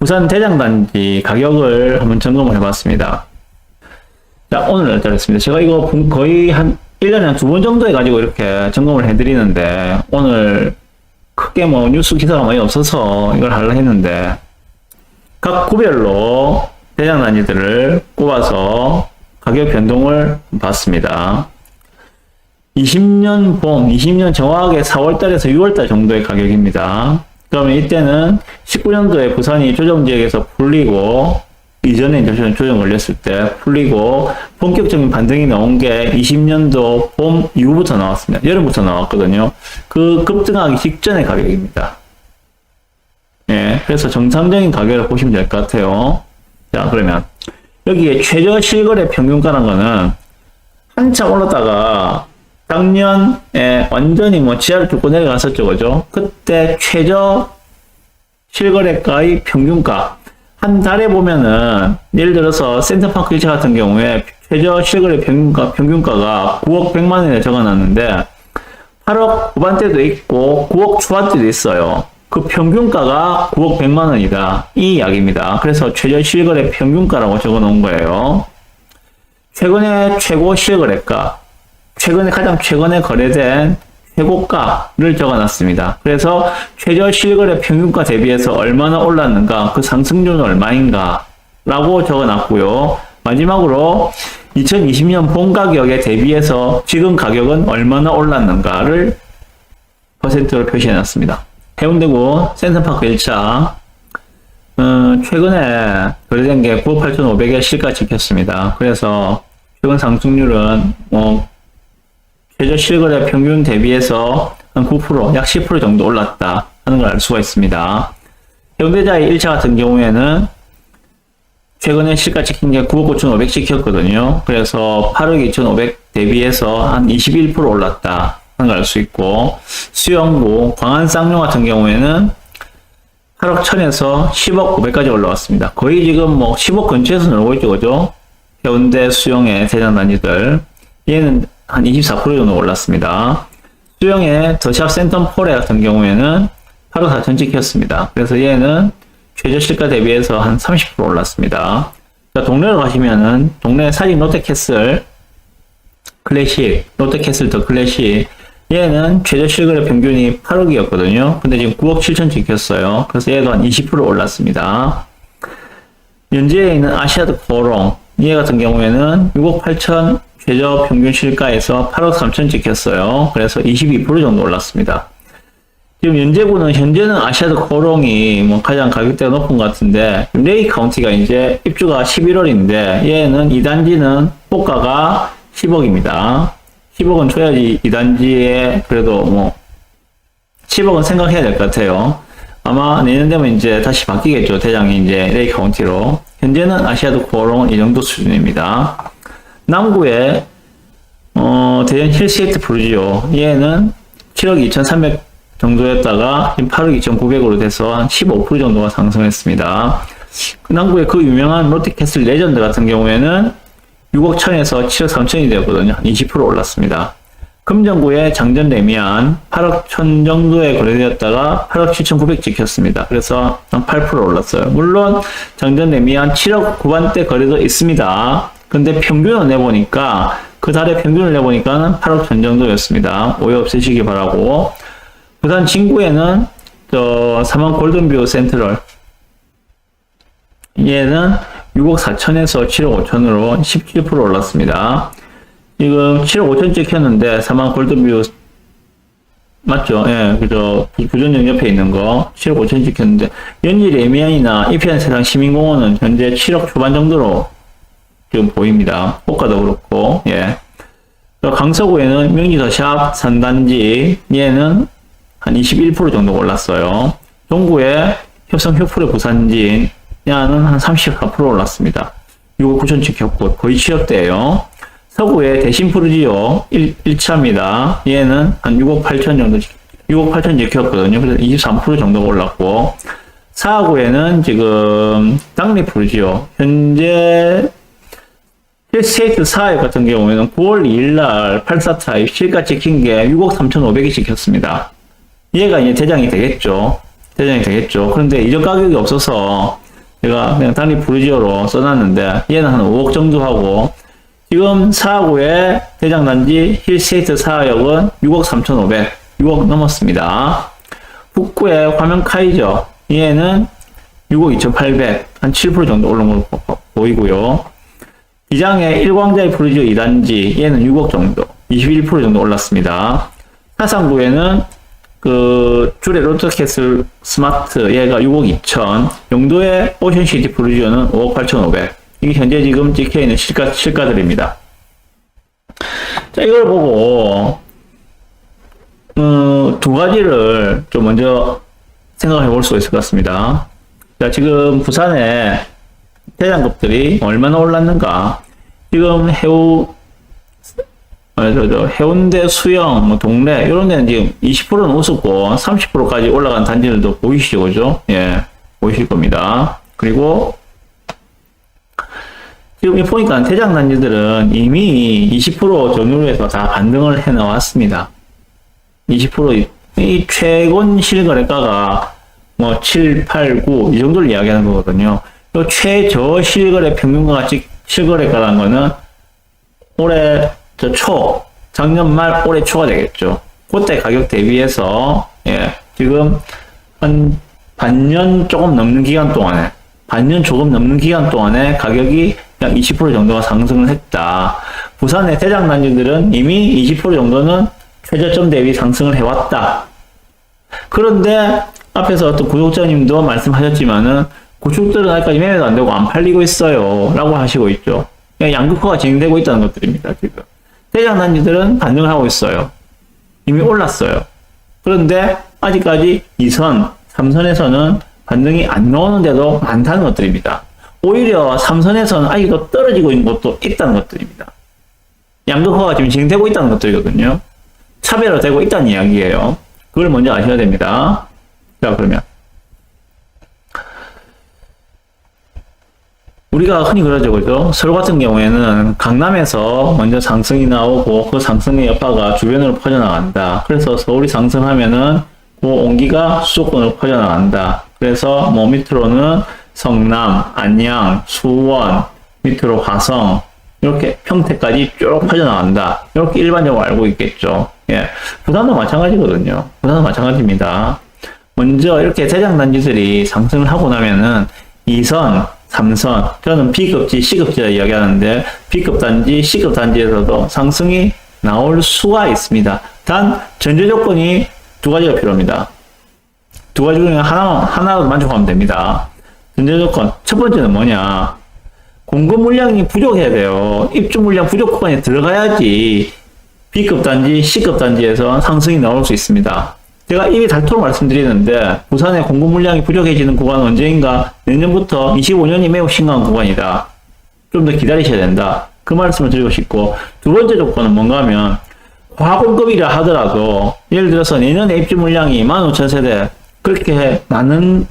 부산 대장단지 가격을 한번 점검을 해봤습니다. 자, 오늘 날짜였습니다. 제가 이거 거의 한 1년에 한 2번 정도 해가지고 이렇게 점검을 해드리는데, 오늘 크게 뭐 뉴스 기사가 많이 없어서 이걸 하려고 했는데, 각 구별로 대장단지들을 꼽아서 가격 변동을 봤습니다. 20년 봄, 20년 정확하게 4월달에서 6월달 정도의 가격입니다. 그러면 이때는 19년도에 부산이 조정지역에서 풀리고, 이전에 이제 조정 걸렸을 때 풀리고, 본격적인 반등이 나온 게 20년도 봄 이후부터 나왔습니다. 여름부터 나왔거든요. 그 급등하기 직전의 가격입니다. 예, 그래서 정상적인 가격을 보시면 될 것 같아요. 자, 그러면 여기에 최저 실거래 평균가라는 거는 한참 올랐다가 작년에 완전히 뭐 지하를 뚫고 내려갔었죠, 그죠? 그때 최저 실거래가의 평균가, 한 달에 보면은 예를 들어서 센터파크 1차 같은 경우에 최저 실거래 평균가가 9억 100만 원에 적어놨는데 8억 후반대도 있고 9억 초반대도 있어요. 그 평균가가 9억 100만 원이다. 이 이야기입니다. 그래서 최저 실거래 평균가라고 적어 놓은 거예요. 최근에 최고 실거래가, 가장 최근에 거래된 최고가를 적어놨습니다. 그래서 최저 실거래 평균가 대비해서 얼마나 올랐는가, 그 상승률은 얼마인가 라고 적어놨고요. 마지막으로 2020년 본 가격에 대비해서 지금 가격은 얼마나 올랐는가를 퍼센트로 표시해놨습니다. 해운대구 센터파크 1차 최근에 거래된 게 9억 8,500에 실가 찍혔습니다. 그래서 최근 상승률은 최저 실거래 평균 대비해서 한 9%, 약 10% 정도 올랐다 하는 걸 알 수가 있습니다. 해운대자의 1차 같은 경우에는 최근에 실가 찍힌 게 9억 9,500 찍혔거든요. 그래서 8억 2,500 대비해서 한 21% 올랐다 하는 걸 알 수 있고, 수영구, 광안 쌍용 같은 경우에는 8억 1,000에서 10억 500까지 올라왔습니다. 거의 지금 뭐 10억 근처에서 놀고 있죠, 그죠? 해운대 수영의 대장단지들. 얘는 한 24% 정도 올랐습니다. 수영의 더샵 센텀포레 같은 경우에는 8억 4천 찍혔습니다. 그래서 얘는 최저 실가 대비해서 한 30% 올랐습니다. 자, 동네로 가시면은, 동네 사진 롯데캐슬 클래식, 롯데캐슬 더 클래식, 얘는 최저 실거래 평균이 8억이었거든요. 근데 지금 9억 7천 찍혔어요. 그래서 얘도 한 20% 올랐습니다. 연지에 있는 아시아드 코롱, 얘 같은 경우에는 6억 8천 최저 평균 실가에서 8억 3천 찍혔어요. 그래서 22% 정도 올랐습니다. 지금 연제구는 현재는 아시아드 코롱이 뭐 가장 가격대가 높은 것 같은데, 레이 카운티가 이제 입주가 11월인데 얘는 2단지는 호가가 10억입니다. 10억은 줘야지 2단지에 그래도 뭐 10억은 생각해야 될 것 같아요. 아마 내년 되면 이제 다시 바뀌겠죠. 대장이 이제 레이 카운티로. 현재는 아시아드 코롱은 이 정도 수준입니다. 남구에 대전 힐스테이트 부르지오, 얘는 7억 2,300 정도였다가 지금 8억 2,900으로 돼서 한 15% 정도가 상승했습니다. 그 남구에 그 유명한 롯데캐슬 레전드 같은 경우에는 6억 1,000에서 7억 3천이 되었거든요. 20% 올랐습니다. 금정구의 장전 레미안 8억 1,000 정도에 거래되었다가 8억 7,900 찍혔습니다. 그래서 한 8% 올랐어요. 물론 장전 레미안 7억 후반대 거래도 있습니다. 근데 평균을 내보니까, 그 달에 평균을 내보니까는 8억 1,000 정도였습니다. 오해 없으시기 바라고. 부산 진구에는 삼원 골든뷰 센트럴, 얘는 6억 4천에서 7억 5천으로 17% 올랐습니다. 지금 7억 5천 찍혔는데 삼원 골든뷰 맞죠? 예, 그죠. 부전역 옆에 있는 거 7억 5천 찍혔는데, 연지 레미안이나 이편 세상 시민공원은 현재 7억 초반 정도로 지금 보입니다. 호가도 그렇고, 예. 강서구에는 명지더샵 산단지, 얘는 한 21% 정도 올랐어요. 동구에 협성 효프레 부산진, 얘는 한 34% 올랐습니다. 6억 9천 찍혔고, 거의 7억대예요. 서구에 대신 푸르지오 1차입니다. 얘는 한 6억 8천 정도, 6억 8천 찍혔거든요. 그래서 23% 정도 올랐고, 사하구에는 지금 당리 푸르지오, 현재 힐스테이트 4회 같은 경우에는 9월 2일날 84타입 실가 찍힌 게 6억 3,500이 찍혔습니다. 얘가 이제 대장이 되겠죠. 그런데 이전 가격이 없어서 제가 그냥 단위 프루지오로 써놨는데 얘는 한 5억 정도 하고 지금 사하구의 대장단지 힐스테이트 사하역은 6억 3,500, 6억 넘었습니다. 북구의 화면 카이저 얘는 6억 2,800, 한 7% 정도 오른 걸로 보이고요. 기장의 일광자의 프루지오 2단지 얘는 6억 정도, 21% 정도 올랐습니다. 사상구에는 그 줄의 로터캐슬 스마트 얘가 6억 2천, 영도의 오션시티 프루지오는 5억 8,500. 이게 현재 지금 찍혀있는 실가들입니다. 자, 이걸 보고 두 가지를 좀 먼저 생각해 볼 수가 있을 것 같습니다. 자, 지금 부산의 대장급들이 얼마나 올랐는가. 지금 해운대, 수영, 뭐 동래 이런 데는 지금 20%는 웃었고 30%까지 올라간 단지들도 보이시죠, 그죠? 예, 보이실 겁니다. 그리고 지금 보니까 대장 단지들은 이미 20% 전후로 해서 다 반등을 해 나왔습니다. 20% 이 최고 실거래가가 뭐 7, 8, 9 이 정도를 이야기하는 거거든요. 이 최저 실거래 평균과 같이 실거래가라는 거는 올해 작년 말 올해 초가 되겠죠. 그때 가격 대비해서 예, 지금 한 반년 조금 넘는 기간 동안에 가격이 약 20% 정도가 상승을 했다. 부산의 대장 단지들은 이미 20% 정도는 최저점 대비 상승을 해왔다. 그런데 앞에서 어떤 구독자님도 말씀하셨지만은 구축들은 아직까지 매매도 안 되고 안 팔리고 있어요 라고 하시고 있죠. 양극화가 진행되고 있다는 것들입니다. 지금 대장 단지들은 반등을 하고 있어요. 이미 올랐어요. 그런데 아직까지 2선, 3선에서는 반등이 안 나오는데도 많다는 것들입니다. 오히려 3선에서는 아직도 떨어지고 있는 것도 있다는 것들입니다. 양극화가 지금 진행되고 있다는 것들이거든요. 차별화되고 있다는 이야기예요. 그걸 먼저 아셔야 됩니다. 자, 그러면 우리가 흔히 그러죠, 그죠? 서울 같은 경우에는 강남에서 먼저 상승이 나오고 그 상승의 여파가 주변으로 퍼져나간다. 그래서 서울이 상승하면은 그 온기가 수도권으로 퍼져나간다. 그래서 뭐 밑으로는 성남, 안양, 수원, 밑으로 화성, 이렇게 평택까지 쭉 퍼져나간다. 이렇게 일반적으로 알고 있겠죠. 예. 부산도 마찬가지거든요. 부산도 마찬가지입니다. 먼저 이렇게 대장단지들이 상승을 하고 나면은 2선, 3선, 저는 B급지, C급지라 이야기하는데 B급단지, C급단지에서도 상승이 나올 수가 있습니다. 단 전제 조건이 두 가지가 필요합니다. 두 가지 중에 하나로 만족하면 됩니다. 전제 조건 첫 번째는 뭐냐? 공급 물량이 부족해야 돼요. 입주 물량 부족 구간에 들어가야지 B급단지, C급단지에서 상승이 나올 수 있습니다. 제가 이미 닳도록 말씀드리는데 부산의 공급 물량이 부족해지는 구간은 언제인가? 내년부터 25년이 매우 심각한 구간이다. 좀 더 기다리셔야 된다. 그 말씀을 드리고 싶고, 두 번째 조건은 뭔가 하면 과공급이라 하더라도 예를 들어서 내년에 입주 물량이 15,000세대 그렇게 많은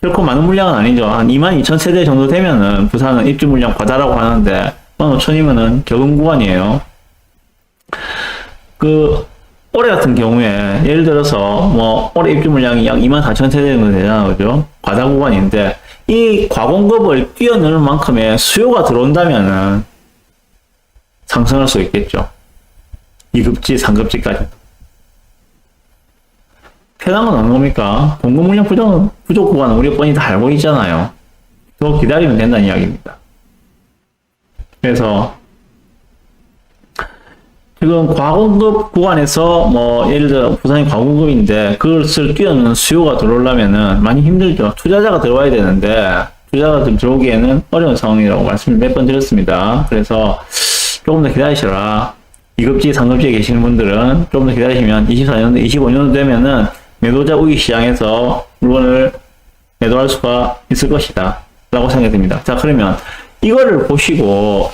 결코 많은 물량은 아니죠. 한 22,000세대 정도 되면은 부산은 입주 물량 과다라고 하는데 15,000이면은 적은 구간이에요. 올해 같은 경우에 예를 들어서 뭐 올해 입주 물량이 약 24,000세대 정도 되잖아요, 그죠? 과다 구간인데 이 과공급을 뛰어넘을 만큼의 수요가 들어온다면은 상승할 수 있겠죠. 2급지, 3급지까지. 편한 건 어느 겁니까? 공급 물량 부족 구간은 우리 뻔히 다 알고 있잖아요. 더 기다리면 된다는 이야기입니다. 그래서 지금 과공급 구간에서 뭐 예를 들어 부산이 과공급인데 그것을 뛰어넘는 수요가 들어오려면은 많이 힘들죠. 투자자가 들어와야 되는데 투자가 좀 들어오기에는 어려운 상황이라고 말씀을 몇 번 드렸습니다. 그래서 조금 더 기다리셔라. 2급지, 3급지에 계시는 분들은 조금 더 기다리시면 24년도, 25년도 되면은 매도자 우위 시장에서 물건을 매도할 수가 있을 것이다. 라고 생각이 듭니다. 자, 그러면 이거를 보시고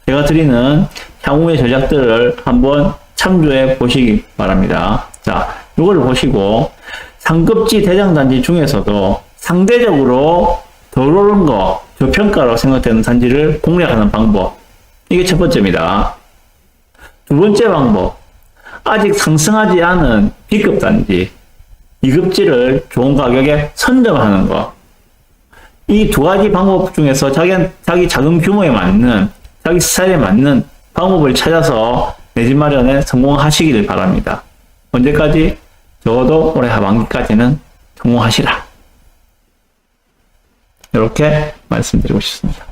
제가 드리는 향후의 전략들을 한번 참조해 보시기 바랍니다. 자, 이거를 보시고 상급지 대장단지 중에서도 상대적으로 덜 오른 거, 저평가라고 생각되는 단지를 공략하는 방법. 이게 첫 번째입니다. 두 번째 방법. 아직 상승하지 않은 B급 단지. 2급지를 좋은 가격에 선점하는 거. 이 두 가지 방법 중에서 자기 자금 규모에 맞는, 자기 스타일에 맞는 방법을 찾아서 내 집 마련에 성공하시길 바랍니다. 언제까지? 적어도 올해 하반기까지는 성공하시라. 이렇게 말씀드리고 싶습니다.